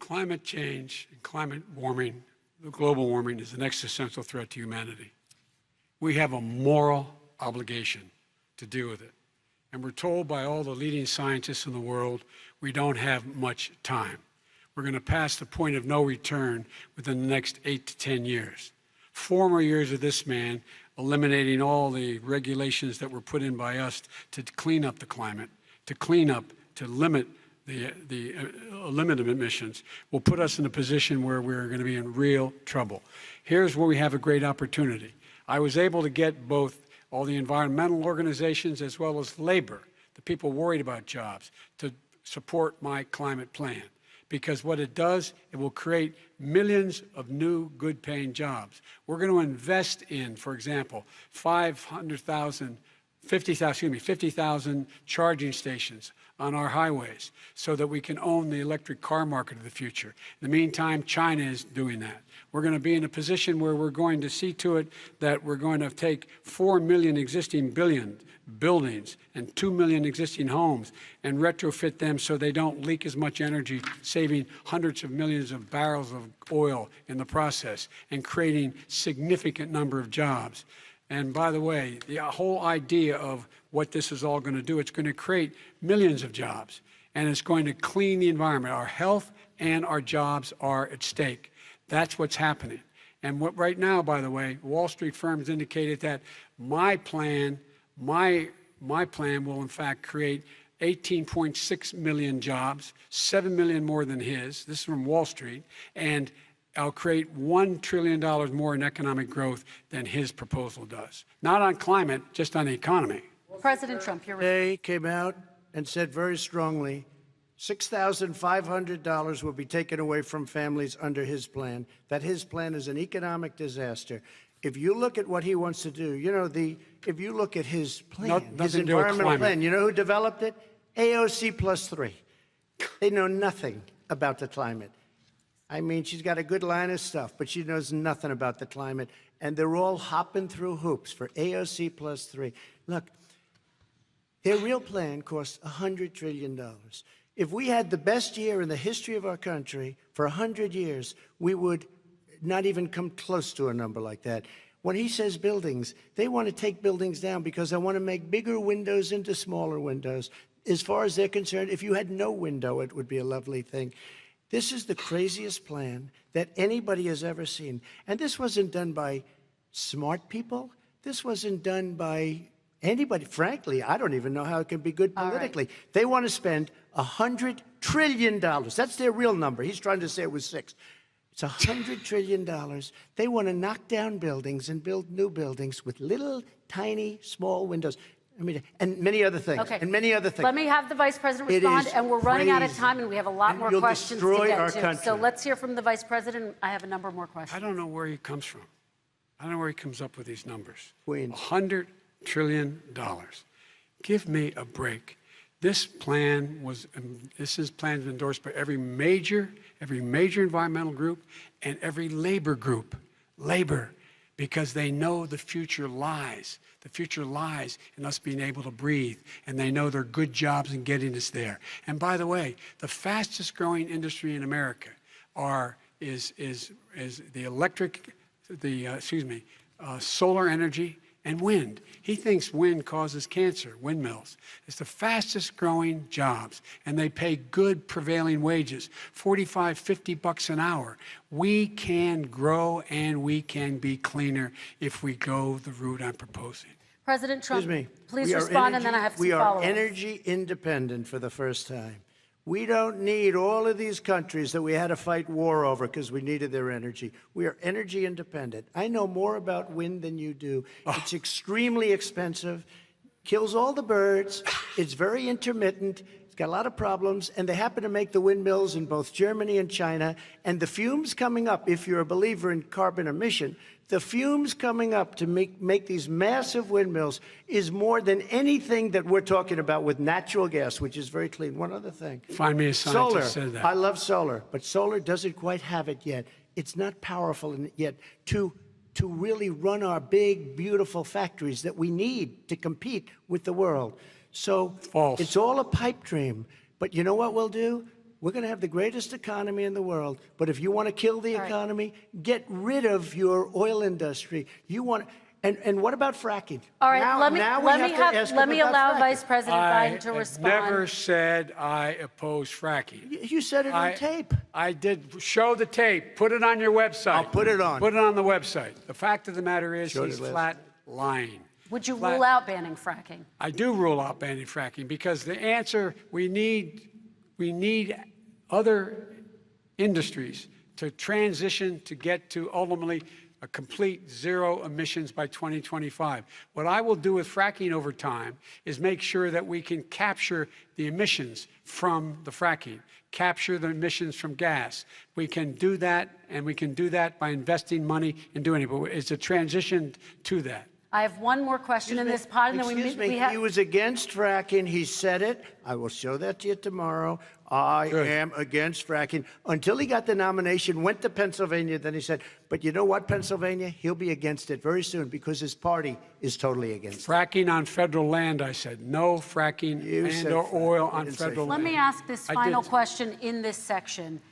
Climate change and climate warming, the global warming, is an existential threat to humanity. We have a moral obligation to deal with it. And we're told by all the leading scientists in the world we don't have much time. We're going to pass the point of no return within the next 8 to 10 years. 4 more years of this man eliminating all the regulations that were put in by us to clean up the climate, to limit limit emissions, will put us in a position where we're going to be in real trouble. Here's where we have a great opportunity. I was able to get both all the environmental organizations as well as labor, the people worried about jobs, to support my climate plan. Because what it does, it will create millions of new good-paying jobs. We're going to invest in, for example, 50,000 charging stations on our highways so that we can own the electric car market of the future. In the meantime, China is doing that. We're going to be in a position where we're going to see to it that we're going to take 4 million existing buildings and 2 million existing homes and retrofit them so they don't leak as much energy, saving hundreds of millions of barrels of oil in the process and creating significant number of jobs. And by the way, the whole idea of what this is all going to do, it's going to create millions of jobs, and it's going to clean the environment. Our health and our jobs are at stake. That's what's happening. And right now, by the way, Wall Street firms indicated that my plan will in fact create 18.6 million jobs, 7 million more than his. This is from Wall Street. And I'll create $1 trillion more in economic growth than his proposal does. Not on climate, just on the economy. President Trump, you're today came out and said very strongly, $6,500 will be taken away from families under his plan, that his plan is an economic disaster. If you look at what he wants to do, you know, if you look at his plan, his environmental plan, you know who developed it? AOC plus 3. They know nothing about the climate. I mean, she's got a good line of stuff, but she knows nothing about the climate. And they're all hopping through hoops for AOC plus 3. Look, their real plan costs $100 trillion. If we had the best year in the history of our country for 100 years, we would not even come close to a number like that. When he says buildings, they want to take buildings down because they want to make bigger windows into smaller windows. As far as they're concerned, if you had no window, it would be a lovely thing. This is the craziest plan that anybody has ever seen. And this wasn't done by smart people. This wasn't done by anybody. Frankly, I don't even know how it can be good politically. Right. They want to spend $100 trillion. That's their real number. He's trying to say it was 6. It's $100 trillion. They want to knock down buildings and build new buildings with little, tiny, small windows. I mean, and many other things. Okay. And many other things. Let me have the Vice President respond, and we're running out of time, and we have a lot more questions to get to. Country. So let's hear from the Vice President. I have a number more questions. I don't know where he comes from. I don't know where he comes up with these numbers. Queens. $100 trillion. Give me a break. This plan was endorsed by every major environmental group and every labor group. Labor. Because they know the future lies. The future lies in us being able to breathe, and they know there are good jobs in getting us there. And by the way, the fastest growing industry in America is solar energy and wind. He thinks wind causes cancer, windmills. It's the fastest growing jobs, and they pay good prevailing wages, $45, $50 an hour. We can grow and we can be cleaner if we go the route I'm proposing. President Trump, please respond, and then I have some follow-up. We are energy independent for the first time. We don't need all of these countries that we had to fight war over because we needed their energy. We are energy independent. I know more about wind than you do. It's extremely expensive, kills all the birds, it's very intermittent, it's got a lot of problems, and they happen to make the windmills in both Germany and China. And the fumes coming up, if you're a believer in carbon emission, the fumes coming up to make these massive windmills is more than anything that we're talking about with natural gas, which is very clean. One other thing. Find me a scientist who said that. I love solar, but solar doesn't quite have it yet. It's not powerful yet to really run our big, beautiful factories that we need to compete with the world. So False. It's all a pipe dream. But you know what we'll do? we're going to have the greatest economy in the world. But if you want to kill the economy, get rid of your oil industry. You want. And what about fracking? All right, Now, let me let me allow Vice President Biden to I respond. never said I oppose fracking. You said it on tape. I did. Show the tape. Put it on your website. I'll put it on. Put it on the website. The fact of the matter is Showed he's it last flat lying. Would you rule out banning fracking? I do rule out banning fracking because the answer, we need other industries to transition to get to ultimately a complete zero emissions by 2025. What I will do with fracking over time is make sure that we can capture the emissions from the fracking, capture the emissions from gas. We can do that, and we can do that by investing money and doing it. But it's a transition to that. I have one more question in this pod, and then we have. He was against fracking. He said it. I will show that to you tomorrow. I am against fracking. Until he got the nomination, went to Pennsylvania, then he said, but you know what, Pennsylvania? He'll be against it very soon because his party is totally against it. Fracking on federal land, I said. No fracking and or oil on federal land. Let me ask this final question in this section.